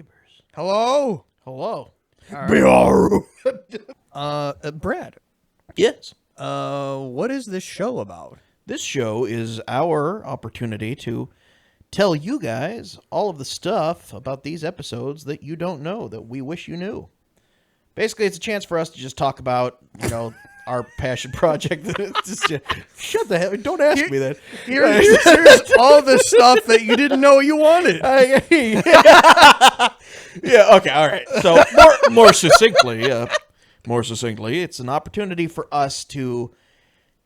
neighbors. Hello? Hello. Right. Brad, Yes. what is this show about? This show is our opportunity to tell you guys all of the stuff about these episodes that you don't know, that we wish you knew. Basically, it's a chance for us to just talk about, our passion project. Shut the hell! Don't ask me that. Here's all the stuff that you didn't know you wanted. Yeah. Okay. All right. So more succinctly, it's an opportunity for us to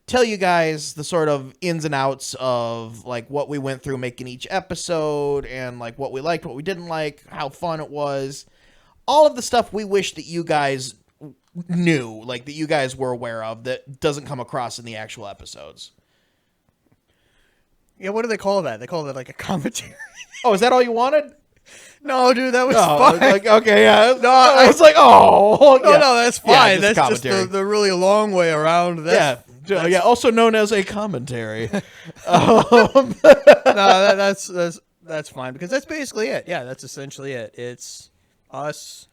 tell you guys the sort of ins and outs of like what we went through making each episode, and like what we liked, what we didn't like, how fun it was, all of the stuff we wish that you guys knew, like that you guys were aware of, that doesn't come across in the actual episodes. Yeah, what do they call that? They call that like a commentary. Oh, is that all you wanted? No, dude, that was Oh, fine. like, okay, yeah. No, I was like, oh, no, yeah. no, that's Yeah, fine. just That's just commentary. the really long way around. Yeah, also known as a commentary. No, that's fine, because that's basically it. Yeah, that's essentially it. It's us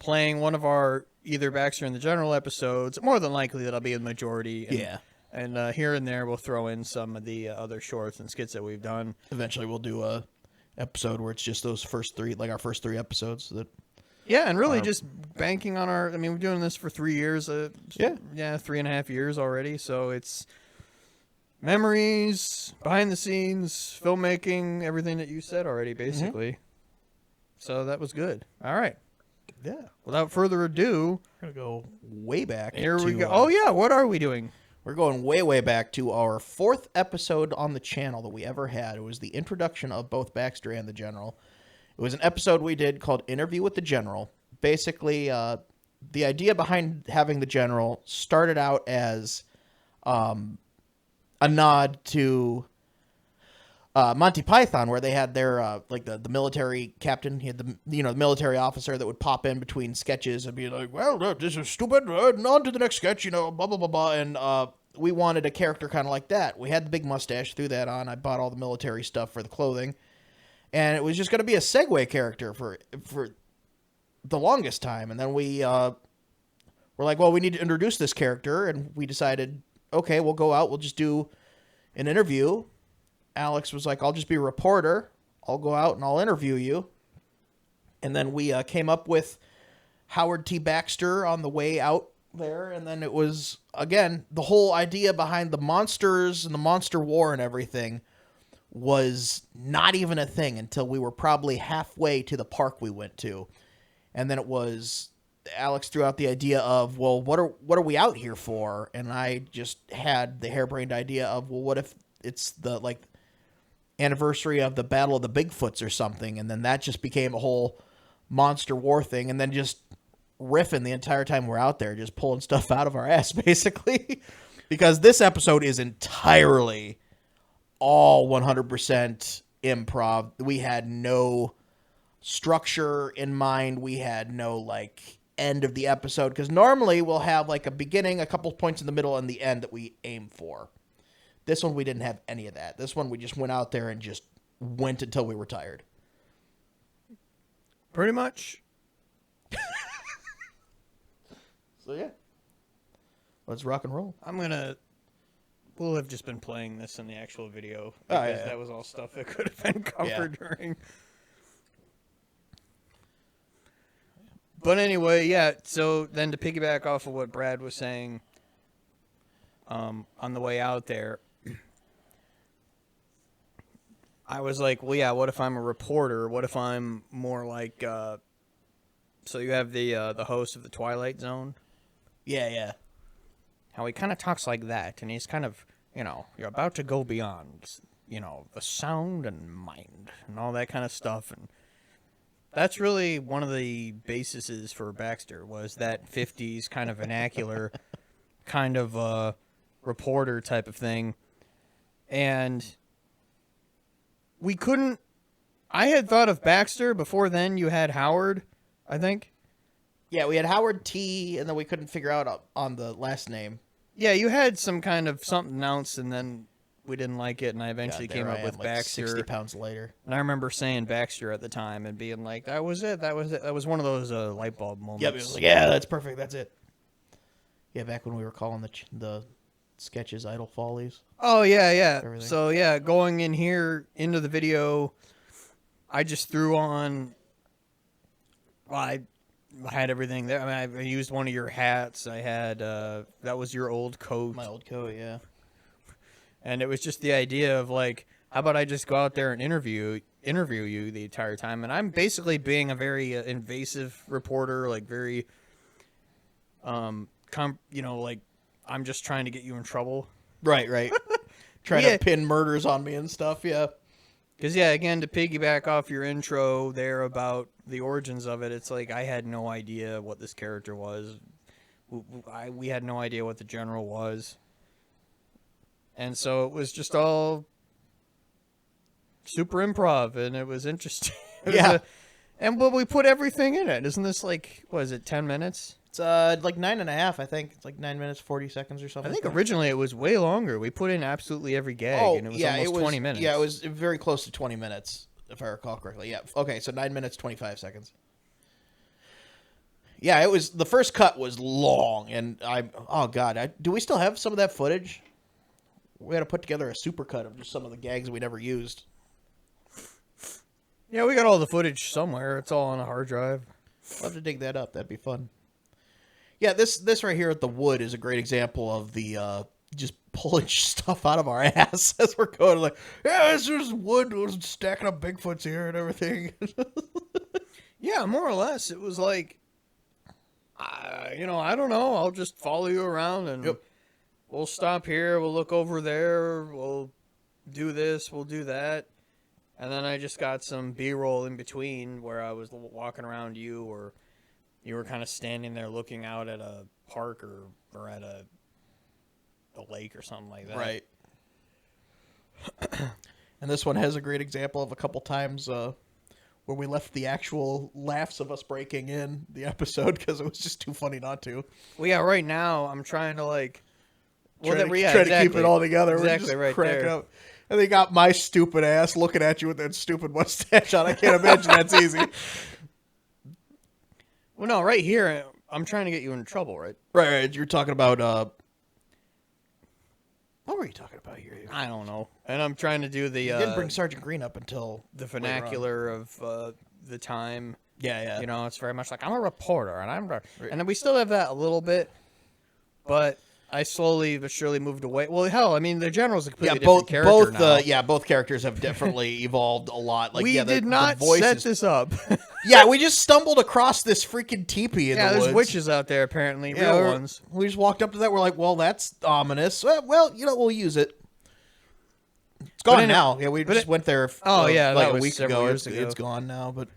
playing one of our either Baxter in the General episodes. More than likely that'll be a majority. And, Yeah. And here and there we'll throw in some of the other shorts and skits that we've done. Eventually we'll do a episode where it's just those first three, like our first three episodes. Yeah, and really just banking on our... I mean, we're doing this for 3 years. Yeah, 3.5 years already. So it's memories, behind the scenes, filmmaking, everything that you said already, basically. Mm-hmm. So that was good. All right. Yeah. Without further ado... We're going to go way back. Here we go. Oh, yeah. What are we doing? We're going way, way back to our 4th episode on the channel that we ever had. It was the introduction of both Baxter and the General. It was an episode we did called Interview with the General. Basically, the idea behind having the General started out as a nod to Monty Python, where they had their like the military captain. He had the military officer that would pop in between sketches and be like, "Well, this is stupid. On to the next sketch." Blah blah blah blah. And we wanted a character kind of like that. We had the big mustache. Threw that on. I bought all the military stuff for the clothing, and it was just going to be a segue character for the longest time. And then we were like, well, we need to introduce this character, and we decided, okay, we'll go out. We'll just do an interview. Alex was like, I'll just be a reporter. I'll go out and I'll interview you. And then we came up with Howard T. Baxter on the way out there. And then it was, again, the whole idea behind the monsters and the monster war and everything was not even a thing until we were probably halfway to the park we went to. And then it was, Alex threw out the idea of, well, what are we out here for? And I just had the harebrained idea of, well, what if it's the, like, anniversary of the Battle of the Bigfoots or something, and then that just became a whole monster war thing, and then just riffing the entire time we're out there, just pulling stuff out of our ass, basically. Because this episode is entirely all 100% improv. We had no structure in mind. We had no, like, end of the episode, because normally we'll have, like, a beginning, a couple points in the middle, and the end that we aim for. This one, we didn't have any of that. This one, we just went out there and just went until we were tired. Pretty much. So, yeah. Let's rock and roll. We'll have just been playing this in the actual video. Oh, Because yeah. that was all stuff that could have been covered during. But anyway, yeah. So then to piggyback off of what Brad was saying on the way out there, I was like, well, yeah, what if I'm a reporter? What if I'm more like, so you have the host of the Twilight Zone? Yeah. How he kind of talks like that, and he's kind of, you're about to go beyond, the sound and mind and all that kind of stuff. And that's really one of the bases for Baxter, was that 50s kind of vernacular kind of reporter type of thing. And I had thought of Baxter. Before then, you had Howard, I think. Yeah, we had Howard T, and then we couldn't figure out on the last name. Yeah, you had some kind of something else, and then we didn't like it, and I eventually God, came there I up am, with like Baxter. 60 pounds later. And I remember saying Baxter at the time and being like, that was it. That was one of those light bulb moments. Yep, it was like, yeah, that's perfect. That's it. Yeah, back when we were calling the sketches Idle Follies. Oh, yeah, yeah. Everything. So, yeah, going in here into the video, I just threw on... Well, I had everything there. I mean, I used one of your hats. I had... that was your old coat. My old coat, yeah. And it was just the idea of, like, how about I just go out there and interview you the entire time? And I'm basically being a very invasive reporter, like, very... like, I'm just trying to get you in trouble. Right. Trying to pin murders on me and stuff, yeah. Because, yeah, again, to piggyback off your intro there about the origins of it, it's like I had no idea what this character was. We had no idea what the general was. And so it was just all super improv, and it was interesting. But we put everything in it. Isn't this like, what is it, 10 minutes? It's like 9.5, I think. It's like 9 minutes, 40 seconds or something. I think originally it was way longer. We put in absolutely every gag, and it was almost 20 minutes. Yeah, it was very close to 20 minutes, if I recall correctly. Yeah, okay, so 9 minutes, 25 seconds. Yeah, it was, the first cut was long, and do we still have some of that footage? We had to put together a super cut of just some of the gags we never used. Yeah, we got all the footage somewhere. It's all on a hard drive. I'll have to dig that up. That'd be fun. Yeah, this right here at the wood is a great example of the just pulling stuff out of our ass as we're going. Like, yeah, this is wood. We're stacking up Bigfoots here and everything. Yeah, more or less. It was like, I don't know. I'll just follow you around, and we'll stop here. We'll look over there. We'll do this. We'll do that. And then I just got some B-roll in between where I was walking around you, or you were kind of standing there looking out at a park or at a lake or something like that. Right. And this one has a great example of a couple times where we left the actual laughs of us breaking in the episode because it was just too funny not to. Well, yeah, right now I'm trying to like... Try to keep it all together. Exactly, we're just right cracking there. up. And they got my stupid ass looking at you with that stupid mustache on. I can't imagine that's easy. Well, no, right here, I'm trying to get you in trouble, right? Right. You're talking about... what were you talking about here? I don't know. And I'm trying to do the... You didn't bring Sergeant Green up until... the vernacular of the time. Yeah. You know, it's very much like, I'm a reporter, and I'm... Right. And then we still have that a little bit, but... I slowly but surely moved away. Well, hell, I mean, the general's a completely different character now. Both characters have definitely evolved a lot. Like, we the did not set this up. Yeah, we just stumbled across this freaking teepee in the woods. There's witches out there, apparently, real ones. We just walked up to that. We're like, well, that's ominous. Well, we'll use it. It's gone now. Yeah, we just went there. Like a week ago. It's gone now, but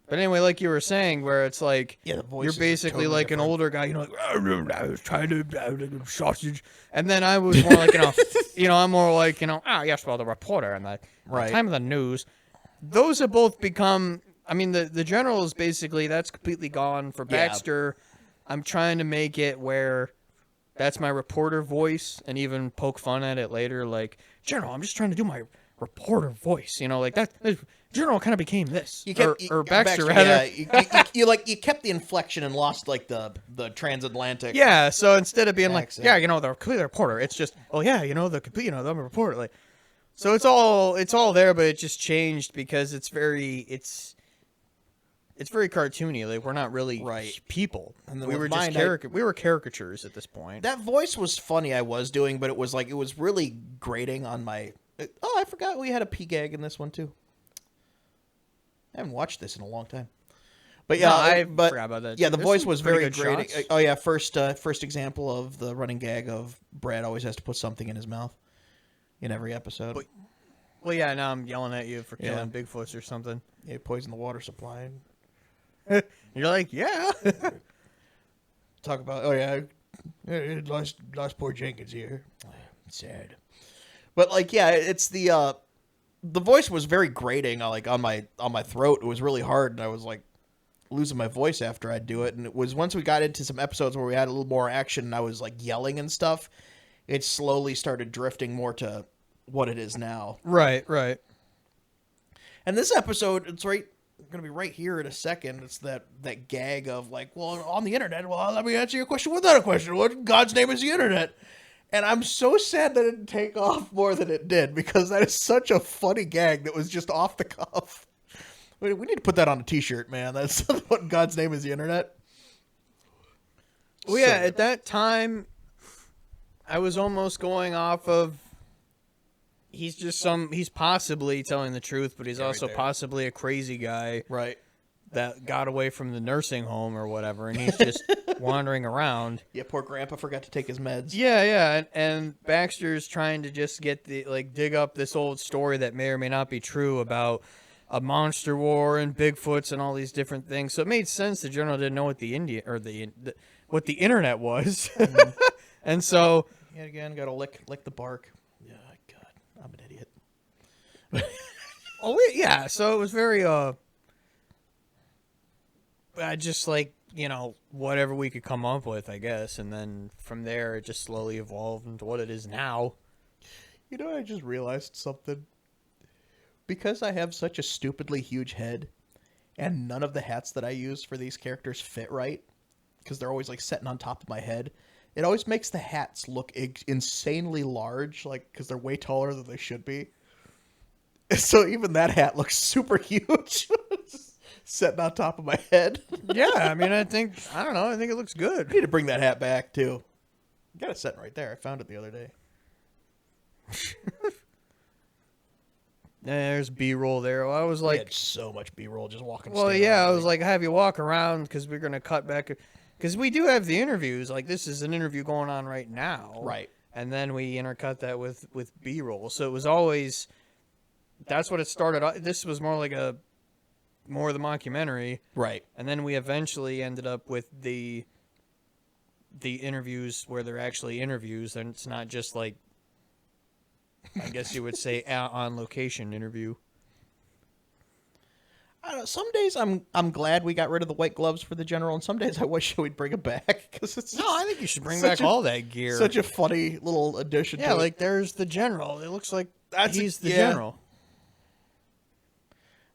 anyway, like you were saying, where it's like the voice you're basically totally like different. An older guy, like I was trying to sausage, and then I was more like I'm more like yes, well, the reporter and the time of the news. Those have both become. I mean, the general is basically that's completely gone for Baxter. I'm trying to make it where that's my reporter voice, and even poke fun at it later, like General. I'm just trying to do my reporter voice, like that. General kind of became this, or Baxter rather. Yeah, you kept the inflection and lost like the transatlantic. Yeah, so instead of being accent. like, the complete reporter, it's just, the complete, I'm a reporter. Like, so it's all there, but it just changed because it's very cartoony. Like we're not really people, and we were just we were caricatures at this point. That voice was funny. I was doing, but it was really grating on my. Oh, I forgot we had a P gag in this one too. I haven't watched this in a long time. But yeah, I forgot about that. Yeah, the voice was very grating. Shots. Oh yeah, first example of the running gag of Brad always has to put something in his mouth in every episode. Well, yeah, now I'm yelling at you for killing Bigfoots or something. Yeah, poison the water supply. You're like, yeah. Talk about lost poor Jenkins here. Sad. But it's the voice was very grating, like on my throat. It was really hard, and I was like losing my voice after I'd do it. And it was once we got into some episodes where we had a little more action, and I was like yelling and stuff. It slowly started drifting more to what it is now. Right, right. And this episode, it's going to be right here in a second. It's that gag of like, well, on the internet, well, let me answer your question without a question. What in God's name is the internet? And I'm so sad that it didn't take off more than it did, because that is such a funny gag that was just off the cuff. We need to put that on a t-shirt, man. That's what in God's name is the internet. Well, yeah, at that time, I was almost going off of, he's possibly telling the truth, but he's also possibly a crazy guy. Right. That got away from the nursing home or whatever, and he's just wandering around. Yeah, poor grandpa forgot to take his meds. Yeah, yeah, and Baxter's trying to just dig up this old story that may or may not be true about a monster war and Bigfoots and all these different things. So it made sense the general didn't know what what the internet was. And so, yeah, again, gotta lick the bark. Yeah, God, I'm an idiot. yeah, so it was very just like, whatever we could come up with, I guess. And then from there, it just slowly evolved into what it is now. I just realized something. Because I have such a stupidly huge head, and none of the hats that I use for these characters fit right, because they're always like sitting on top of my head, it always makes the hats look insanely large, like, because they're way taller than they should be. So even that hat looks super huge. Sitting on top of my head. Yeah, I mean, I think it looks good. I need to bring that hat back, too. Got it sitting right there. I found it the other day. There's B-roll there. Well, I was like... We had so much B-roll just walking. Well, yeah, I was like, have you walk around, because we're going to cut back. Because we do have the interviews. Like, this is an interview going on right now. Right. And then we intercut that with B-roll. So it was always... That's what it started. This was more like more of the mockumentary. Right. And then we eventually ended up with the interviews where they're actually interviews, and it's not just like, I guess you would say, on location interview. I don't know, some days I'm glad we got rid of the white gloves for the general, and some days I wish we'd bring it back, because it's I think you should bring back all that gear. Such a funny little addition. Yeah, to like it. There's the general. It looks like he's the general.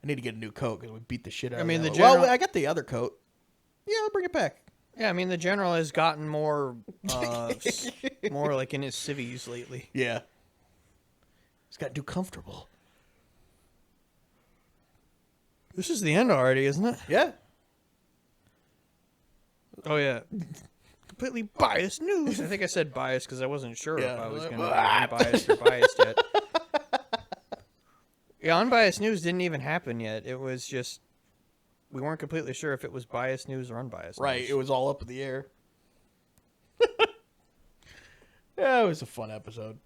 I need to get a new coat because we beat the shit out of the that. general... Well, I got the other coat. Yeah, I'll bring it back. Yeah, I mean, the general has gotten more more like in his civvies lately. Yeah. He's got to do comfortable. This is the end already, isn't it? Yeah. Oh, yeah. Completely biased news. I think I said biased because I wasn't sure if I was going to be unbiased or biased yet. Yeah, unbiased news didn't even happen yet. It was just, we weren't completely sure if it was biased news or unbiased Right, news. it was all up in the air. Yeah, it was a fun episode.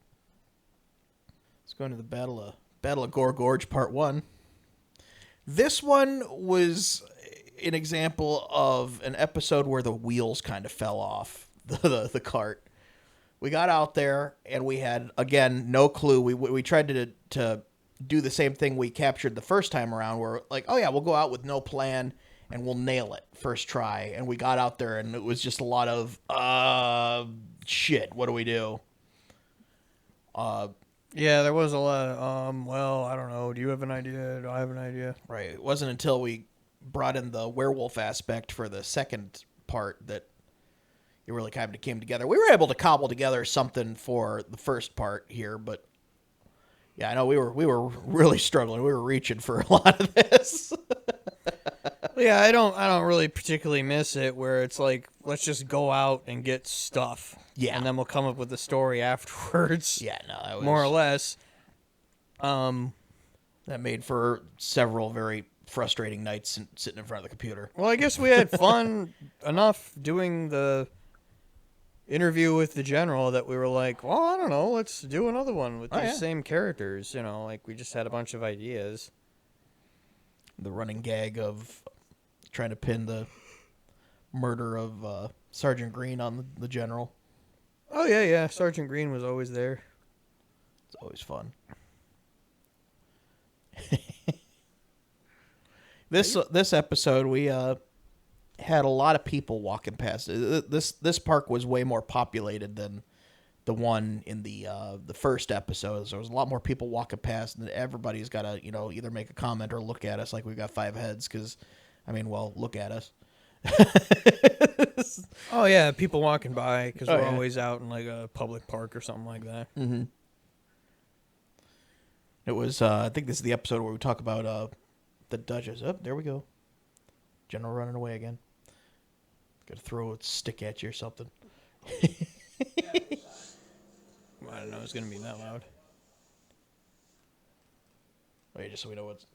Let's go into the Battle of Gore Gorge Part 1. This one was an example of an episode where the wheels kind of fell off the cart. We got out there, and we had, again, no clue. We tried to do the same thing we captured the first time around, where like, oh yeah, we'll go out with no plan and we'll nail it first try. And we got out there and it was just a lot of shit, what do we do? Yeah, there was a lot of well, I don't know, do you have an idea? Do I have an idea? Right. It wasn't until we brought in the werewolf aspect for the second part that it really kind of came together. We were able to cobble together something for the first part here, but yeah, I know we were really struggling. We were reaching for a lot of this. Yeah, I don't really particularly miss it where it's like, let's just go out and get stuff. Yeah. And then we'll come up with the story afterwards. Yeah, no, that was, more or less. That made for several very frustrating nights sitting in front of the computer. Well, I guess we had fun enough doing the interview with the general that we were like, well, I don't know, let's do another one with these same characters. Like we just had a bunch of ideas. The running gag of trying to pin the murder of Sergeant Green on the general. Oh, yeah. Sergeant Green was always there. It's always fun. This episode, we had a lot of people walking past. This park was way more populated than the one in the first episode. There was a lot more people walking past, and everybody's got to either make a comment or look at us like we've got 5 heads. Because, I mean, well, look at us. Oh yeah, people walking by because we're yeah. always out in like a public park or something like that. Mm-hmm. It was I think this is the episode where we talk about the Duchess. Oh, there we go. General running away again. Got to throw a stick at you or something. I don't know. It's gonna be that loud. Wait, just so we know what's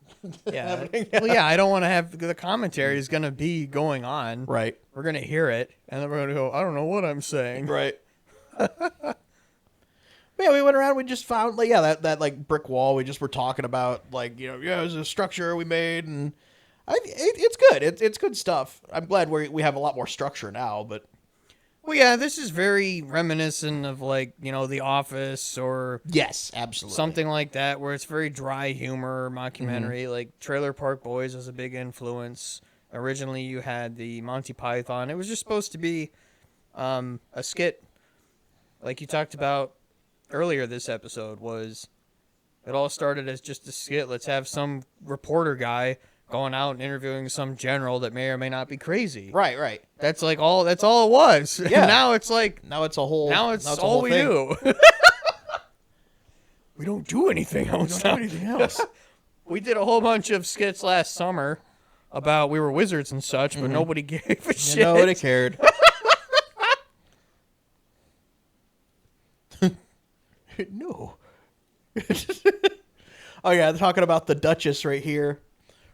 Yeah. happening. Well, yeah. I don't want to have the commentary is gonna be going on. Right. We're gonna hear it, and then we're gonna go. I don't know what I'm saying. Right. Yeah, we went around. We just found that like brick wall. We just were talking about it was a structure we made, and it's good. It's good stuff. I'm glad we have a lot more structure now. But Well, yeah, this is very reminiscent of The Office or yes, absolutely something like that, where it's very dry humor, mockumentary. Like Trailer Park Boys was a big influence. Originally, you had the Monty Python. It was just supposed to be a skit, like you talked about earlier. This episode it all started as just a skit. Let's have some reporter guy going out and interviewing some general that may or may not be crazy. Right. That's all it was. Yeah. Now it's all we thing. do. We don't do anything else. We did a whole bunch of skits last summer about we were wizards and such, but nobody gave a shit. Nobody cared. No. Oh yeah, they're talking about the Duchess right here.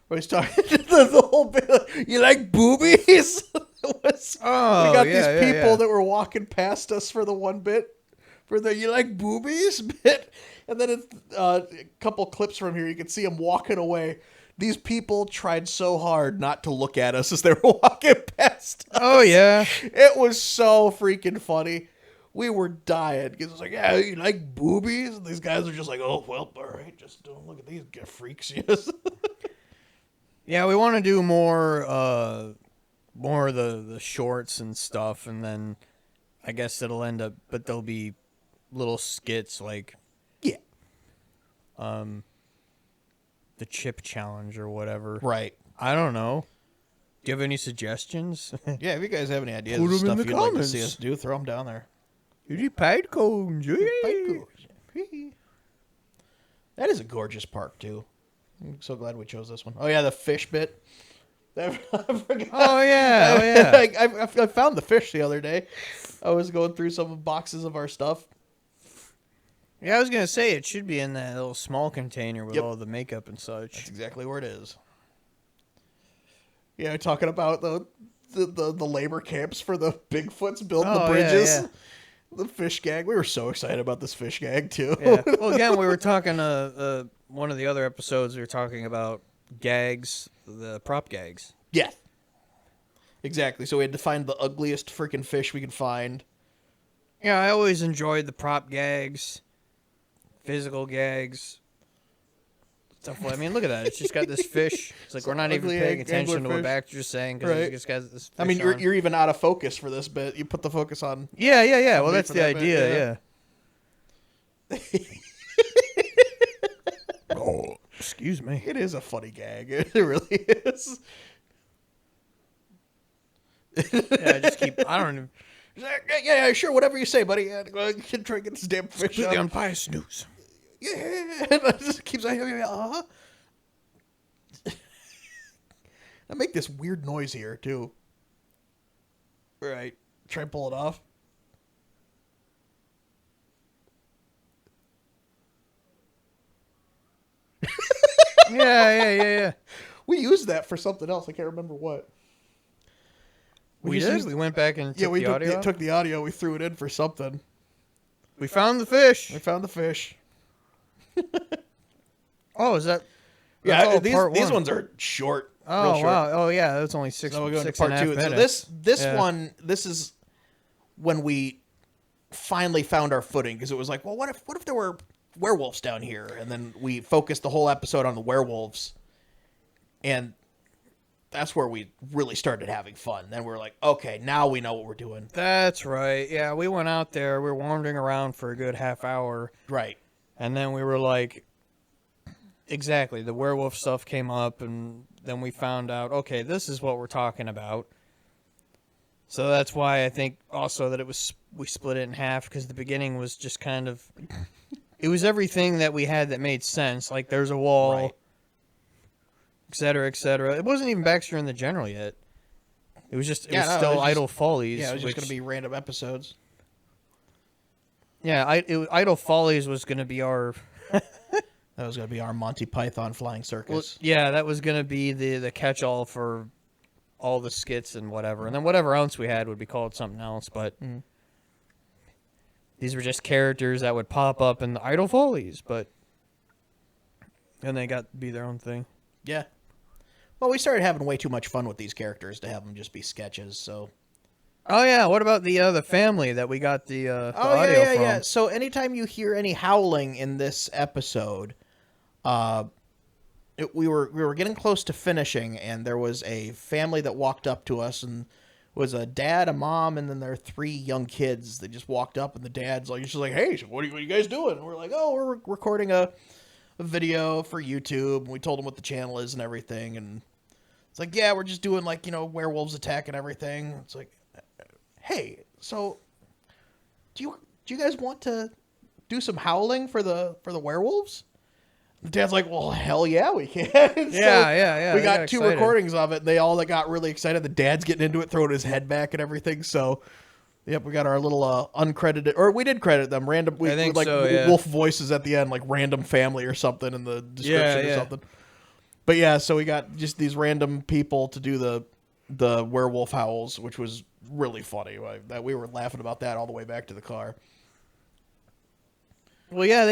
Where he's talking the whole bit. You like boobies? We got these people that were walking past us for the one bit, for the "you like boobies" bit, and then it's a couple clips from here. You can see them walking away. These people tried so hard not to look at us as they were walking past us. Oh yeah, it was so freaking funny. We were dying because it was like, yeah, you like boobies? And these guys are just like, oh, well, all right, just don't look at these freaks. Yes. Yeah, we want to do more of the shorts and stuff, and then I guess it'll end up, but there'll be little skits like, yeah, the chip challenge or whatever. Right. I don't know. Do you have any suggestions? Yeah, if you guys have any ideas Put of 'em in stuff the you'd like to comments. see us do, throw them down there. Pine cones. That is a gorgeous park, too. I'm so glad we chose this one. Oh, yeah, the fish bit. I forgot. Oh, yeah. I found the fish the other day. I was going through some boxes of our stuff. Yeah, I was going to say it should be in that little small container with all the makeup and such. That's exactly where it is. Yeah, talking about the labor camps for the Bigfoots building the bridges. Yeah. The fish gag. We were so excited about this fish gag, too. Yeah. Well, again, we were talking, one of the other episodes, we were talking about gags, the prop gags. Yeah. Exactly. So we had to find the ugliest freaking fish we could find. Yeah, I always enjoyed the prop gags, physical gags. Stuff. I mean, look at that. It's just got this fish. It's like we're not even paying attention to what Baxter's saying because it just got this fish. I mean, you're even out of focus for this bit. You put the focus on. Yeah. Well, that's the idea, yeah. Oh, excuse me. It is a funny gag. It really is. Yeah, just keep. I don't know. Yeah, sure, whatever you say, buddy. Yeah, go ahead and try to get this damn fish Completely out. unbiased snooze. Yeah, it just keeps saying, I make this weird noise here, too. Right. Try and pull it off. Yeah. We used that for something else. I can't remember what. We just did? used- We went back and took the audio? took the audio. We threw it in for something. We found the fish. We found the fish. Oh, is that... Yeah, all these part one. ones are short. Oh, real short. wow. Oh, yeah, that's only six So we're going to 6.5 part 2. minutes. So this Yeah. one, this is when we finally found our footing, because it was like, well, what if there were werewolves down here? And then we focused the whole episode on the werewolves. And that's where we really started having fun. Then we're like, okay, now we know what we're doing. That's right. Yeah, we went out there. We were wandering around for a good half hour. Right. And then we were like, exactly, the werewolf stuff came up, and then we found out, okay, this is what we're talking about. So that's why I think also that we split it in half, because the beginning was just kind of, it was everything that we had that made sense. Like there's a wall, Right. et cetera, et cetera. It wasn't even Baxter in the General yet. It was just, it was no, still it was just- Idle Follies. Yeah, it was just which- going to be random episodes. Yeah, Idle Follies was going to be our... That was going to be our Monty Python flying circus. Well, yeah, that was going to be the catch-all for all the skits and whatever. And then whatever else we had would be called something else. But these were just characters that would pop up in the Idle Follies. But and they got to be their own thing. Yeah. Well, we started having way too much fun with these characters to have them just be sketches, so... Oh, yeah, what about the family that we got the audio from? Yeah. So anytime you hear any howling in this episode... we were getting close to finishing, and there was a family that walked up to us, and it was a dad, a mom, and then their 3 young kids. They just walked up, and the dad's like, "Hey, so what are you guys doing?" And we're like, "Oh, we're recording a video for YouTube." And we told them what the channel is and everything, and it's like, "Yeah, we're just doing werewolves attack and everything." It's like, "Hey, so do you guys want to do some howling for the werewolves?" The dad's like, "Well, hell yeah, we can." Yeah. We they got 2 excited. recordings of it. And they all got really excited. The dad's getting into it, throwing his head back and everything. So, yep, we got our little uncredited, or we did credit them random. I think like so, yeah. wolf voices at the end, like random family or something in the description or something. But yeah, so we got just these random people to do the werewolf howls, which was really funny. That we were laughing about that all the way back to the car. Well, yeah,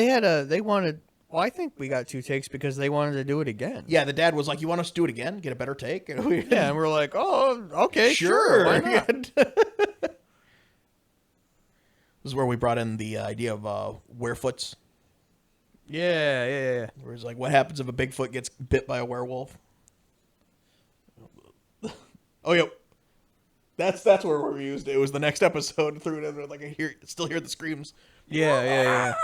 they wanted... Well, I think we got 2 takes because they wanted to do it again. Yeah, the dad was like, "You want us to do it again? Get a better take?" And we, Yeah, and we're like, oh, okay, sure. Why not? This is where we brought in the idea of werefoots. Yeah. Where it's like, what happens if a Bigfoot gets bit by a werewolf? Oh, yeah. That's where we used it. It was the next episode. Threw it in there. Like, I still hear the screams. Yeah.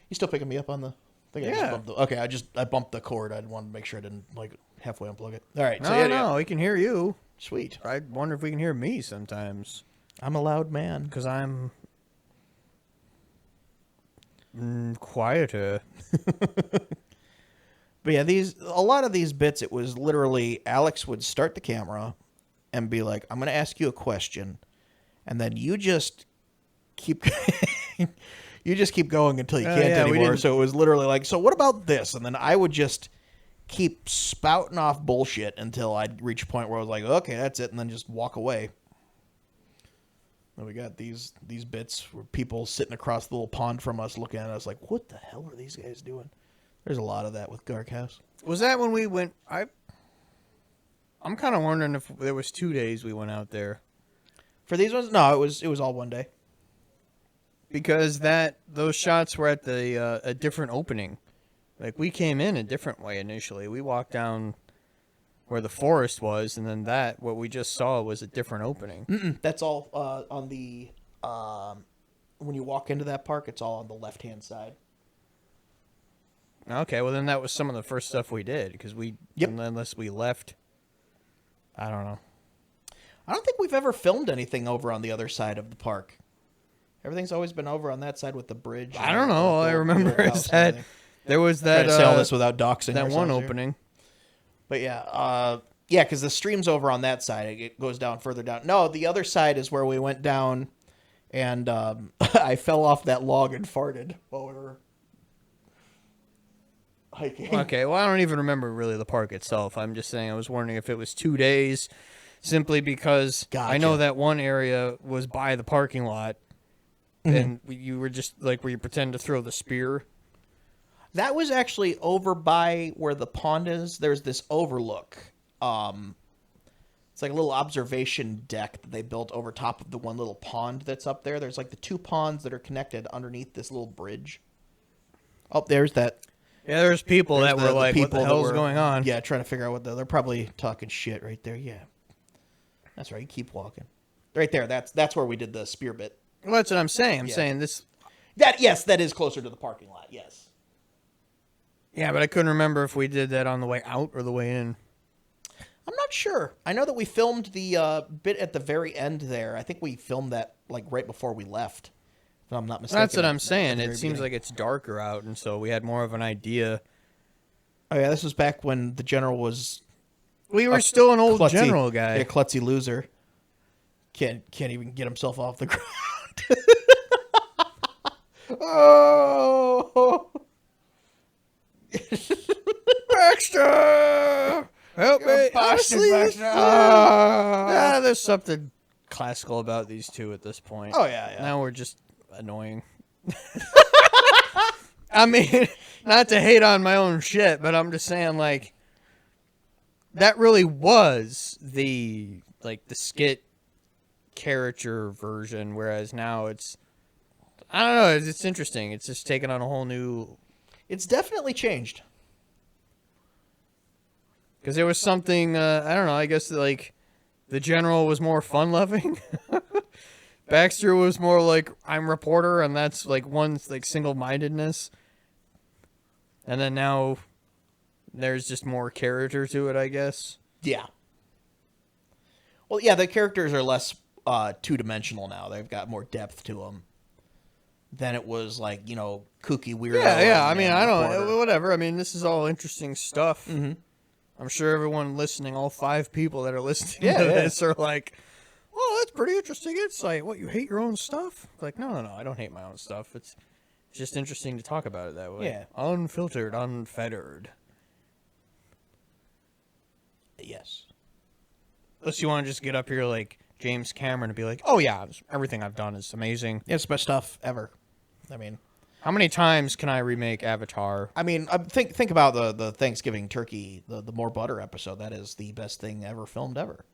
You still picking me up on the thing? Yeah. I bumped the cord. I wanted to make sure I didn't halfway unplug it. All right. No, we can hear you. Sweet. I wonder if we can hear me sometimes. I'm a loud man. Because I'm quieter. But yeah, a lot of these bits, it was literally Alex would start the camera and be like, "I'm going to ask you a question," and then you just keep going until you can't anymore. So it was literally like, "So what about this?" And then I would just keep spouting off bullshit until I'd reach a point where I was like, "Okay, that's it," and then just walk away. And we got these bits where people sitting across the little pond from us looking at us like, "What the hell are these guys doing?" There's a lot of that with Dark House. Was that when we went... I'm kind of wondering if there was 2 days we went out there. For these ones, no, it was all one day. Because those shots were at a different opening. Like, we came in a different way initially. We walked down where the forest was, and then what we just saw was a different opening. That's all on the when you walk into that park, it's all on the left-hand side. Okay, well then that was some of the first stuff we did, because unless we left, I don't know. I don't think we've ever filmed anything over on the other side of the park. Everything's always been over on that side with the bridge. I don't know. All I remember is that there was that... Trying to say all this without doxing that one ourselves opening. But yeah, because the stream's over on that side. It goes down further down. No, the other side is where we went down, and I fell off that log and farted while we were hiking. Okay, well, I don't even remember really the park itself. I'm just saying I was wondering if it was 2 days, simply because I know that one area was by the parking lot, and you were just, like, where you pretend to throw the spear. That was actually over by where the pond is. There's this overlook. It's like a little observation deck that they built over top of the one little pond that's up there. There's like the 2 ponds that are connected underneath this little bridge. Oh, there's that. Yeah, there's people that were like, what the hell's going on? Yeah, trying to figure out what they're probably talking shit right there. Yeah. That's right. You keep walking. Right there. That's where we did the spear bit. Well, that's what I'm saying. I'm saying this. Yes, that is closer to the parking lot. Yes. Yeah, but I couldn't remember if we did that on the way out or the way in. I'm not sure. I know that we filmed the bit at the very end there. I think we filmed that like right before we left. If I'm not mistaken. That's what I'm saying. It seems like it's darker out, and so we had more of an idea. Oh yeah, this was back when the general was. We were still an old general guy. Yeah, klutzy loser. Can't even get himself off the ground. Oh, Baxter, help me! Honestly, there's something classical about these two at this point. Oh yeah. Now we're just annoying. I mean, not to hate on my own shit, but I'm just saying, like, that really was the skit caricature version, whereas now it's, I don't know, it's interesting. It's just taken on a whole new. It's definitely changed. Because there was something, I don't know, I guess, like, the general was more fun-loving. Baxter was more like, I'm reporter, and that's, like, one, like, single-mindedness. And then now there's just more character to it, I guess. Yeah. Well, yeah, the characters are less two-dimensional now. They've got more depth to them than it was, like, kooky, weirdo. Yeah, I mean, I don't, whatever. I mean, this is all interesting stuff. Mm-hmm. I'm sure everyone listening, all 5 people that are listening to this are like, well, that's pretty interesting insight. What, you hate your own stuff? Like, no, I don't hate my own stuff. It's just interesting to talk about it that way. Yeah. Unfiltered, unfettered. Yes. Unless you want to just get up here like James Cameron and be like, oh yeah, everything I've done is amazing. It's the best stuff ever. I mean, how many times can I remake Avatar? I mean, think about the Thanksgiving turkey, the more butter episode. That is the best thing ever filmed ever.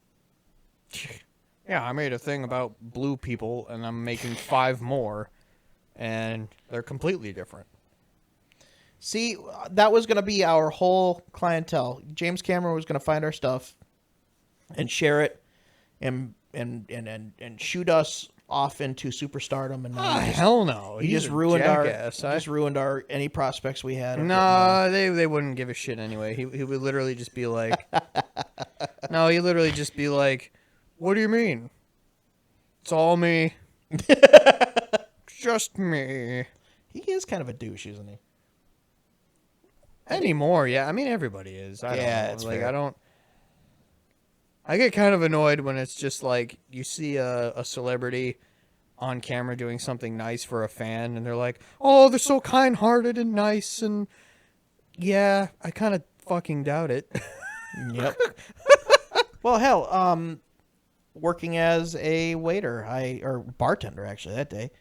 Yeah, I made a thing about blue people, and I'm making 5 more, and they're completely different. See, that was going to be our whole clientele. James Cameron was going to find our stuff and share it and shoot us off into superstardom, and hell no, he just ruined our any prospects we had. No, they wouldn't give a shit anyway. He would literally just be like, no, he literally just be like, what do you mean? It's all me. Just me. He is kind of a douche, isn't he? Anymore, yeah. I mean, everybody is. I don't know. It's like fair. I get kind of annoyed when it's just like you see a celebrity on camera doing something nice for a fan, and they're like, oh, they're so kind-hearted and nice, and yeah, I kind of fucking doubt it. Yep. Well, hell, working as a waiter, or bartender actually that day,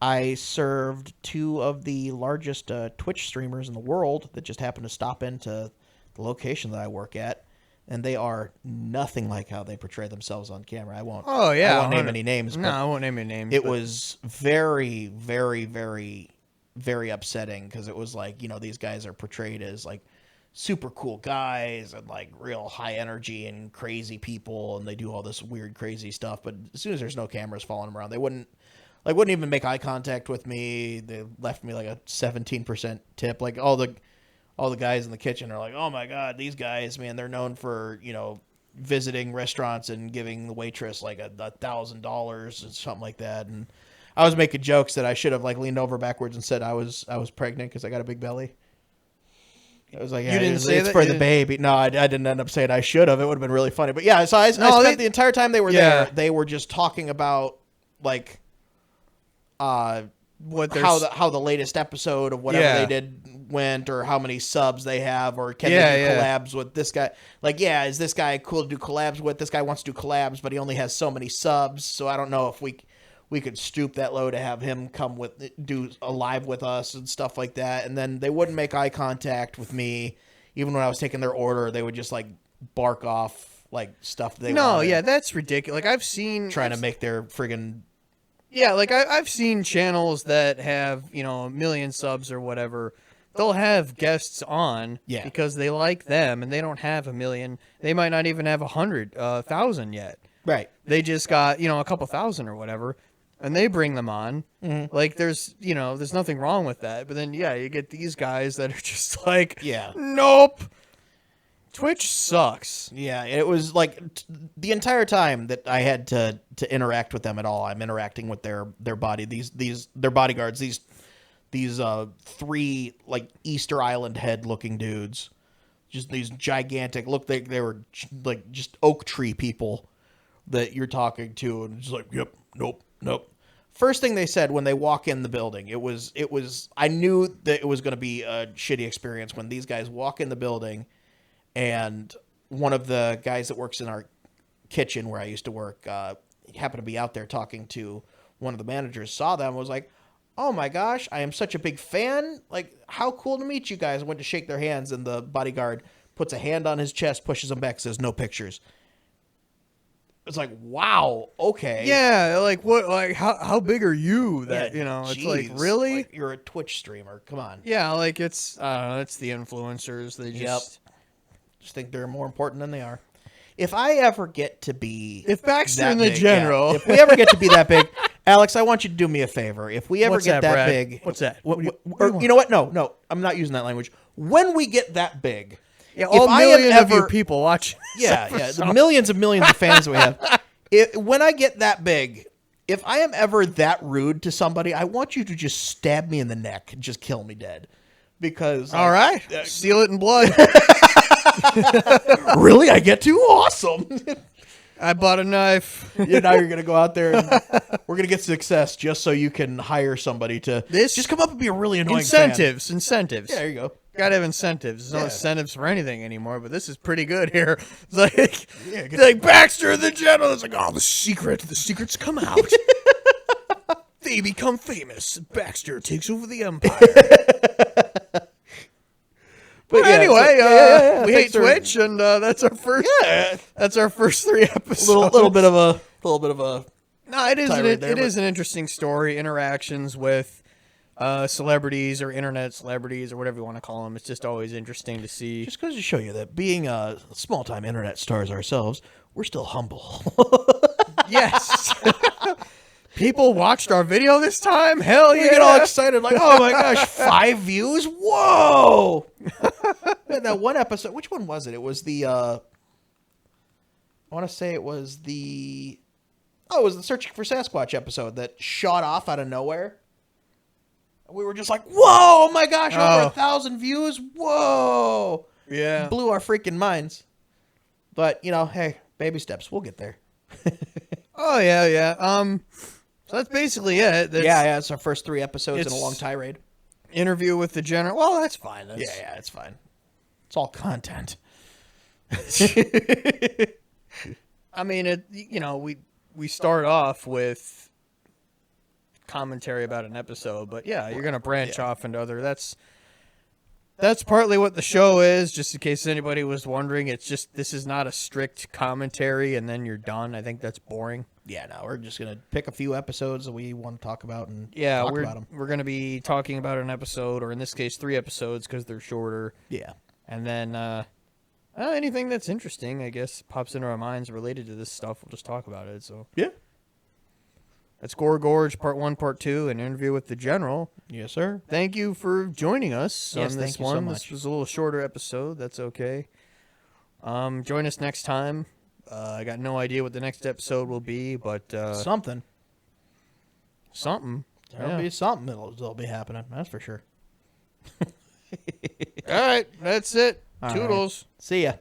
I served 2 of the largest Twitch streamers in the world that just happened to stop into the location that I work at. And they are nothing like how they portray themselves on camera. I won't. Oh yeah, I won't name any names. No, I won't name any names. It was very, very, very, very upsetting because it was like, these guys are portrayed as like super cool guys and like real high energy and crazy people, and they do all this weird, crazy stuff. But as soon as there's no cameras following them around, they wouldn't even make eye contact with me. They left me like a 17% tip. Like all the guys in the kitchen are like, oh my God, these guys, man, they're known for, visiting restaurants and giving the waitress like $1,000 or something like that. And I was making jokes that I should have like leaned over backwards and said I was pregnant because I got a big belly. I was like, yeah, you didn't say it's that? for the baby. No, I didn't end up saying I should have. It would have been really funny. But yeah, so I spent the entire time they were there, they were just talking about like how the latest episode of whatever they did went, or how many subs they have, or can they do collabs with this guy. Like, is this guy cool to do collabs with? This guy wants to do collabs, but he only has so many subs, so I don't know if we could stoop that low to have him come do a live with us and stuff like that. And then they wouldn't make eye contact with me, even when I was taking their order. They would just like bark off like stuff they wanted. Yeah, that's ridiculous. Like I've seen trying to make their friggin' like I've seen channels that have, 1 million subs or whatever they'll have guests on Yeah. because they like them, and they don't have 1 million. They might not even have 100,000 yet. Right. They just got, a couple thousand or whatever, and they bring them on. Mm-hmm. Like, there's nothing wrong with that. But then, yeah, you get these guys that are just like, Yeah. nope. Twitch sucks. Yeah, it was like the entire time that I had to interact with them at all. I'm interacting with their body. Their bodyguards. These 3 like Easter Island head looking dudes. Just these gigantic. Look, they were like just oak tree people that you're talking to, and just like, yep, nope. First thing they said when they walk in the building, it was. I knew that it was going to be a shitty experience when these guys walk in the building. And one of the guys that works in our kitchen where I used to work happened to be out there talking to one of the managers, saw them, and was like, oh my gosh, I am such a big fan. Like, how cool to meet you guys. I went to shake their hands, and the bodyguard puts a hand on his chest, pushes him back, says, no pictures. It's like, wow, okay. Yeah, like what? Like how big are you? That Yeah, it's geez, like really. like, you're a Twitch streamer. Come on. Yeah, like it's I don't know. It's the influencers. They just. Just think they're more important than they are. If I ever get to be... If Baxter that and the big, General... yeah, if we ever get to be that big... Alex, I want you to do me a favor. If we ever What's get that Brad? big... What's that? You know what? No. I'm not using that language. When we get that big... Yeah, all million of you people watching. Yeah, the millions of fans that we have. When I get that big... If I am ever that rude to somebody, I want you to just stab me in the neck and just kill me dead. Because... All right. Seal it in blood. Really? I get to? Awesome. I bought a knife. Yeah, now you're going to go out there and we're going to get success just so you can hire somebody to just come up and be a really annoying Incentives. Yeah, there you go. Gotta have incentives. There's no incentives for anything anymore, but this is pretty good here. It's like, Baxter the General. It's like, oh, the secret's come out. They become famous. Baxter takes over the empire. But anyway, we hate Twitch, and that's our first. Yeah, that's our first 3 episodes. Little bit of a. No, it is an interesting story. Interactions with celebrities or internet celebrities or whatever you want to call them. It's just always interesting to see. Just goes to show you that being small time internet stars ourselves, we're still humble. Yes. People watched our video this time? Hell yeah. We get all excited like, oh my gosh, 5 views? Whoa! That one episode, which one was it? It was the, I want to say it was the Searching for Sasquatch episode that shot off out of nowhere. We were just like, whoa, oh my gosh, over 1,000 views? Whoa! Yeah. Blew our freaking minds. But, hey, baby steps. We'll get there. Oh, yeah. So that's basically it. It's our first 3 episodes in a long tirade. Interview with the General. Well, that's fine. Yeah, it's fine. It's all content. I mean, we start off with commentary about an episode, but yeah, you're gonna branch off into other. That's partly what the show is. Just in case anybody was wondering, this is not a strict commentary, and then you're done. I think that's boring. Yeah, no, we're just gonna pick a few episodes that we want to talk about and talk about them. We're gonna be talking about an episode, or in this case, 3 episodes because they're shorter. Yeah, and then anything that's interesting, I guess, pops into our minds related to this stuff. We'll just talk about it. So yeah, that's Gore Gorge Part 1, Part 2, an interview with the General. Yes, sir. Thank you for joining us on this thank you one. So much. This was a little shorter episode. That's okay. Join us next time. I got no idea what the next episode will be, but something. There'll be something that'll be happening. That's for sure. All right, that's it. Toodles. Right. See ya.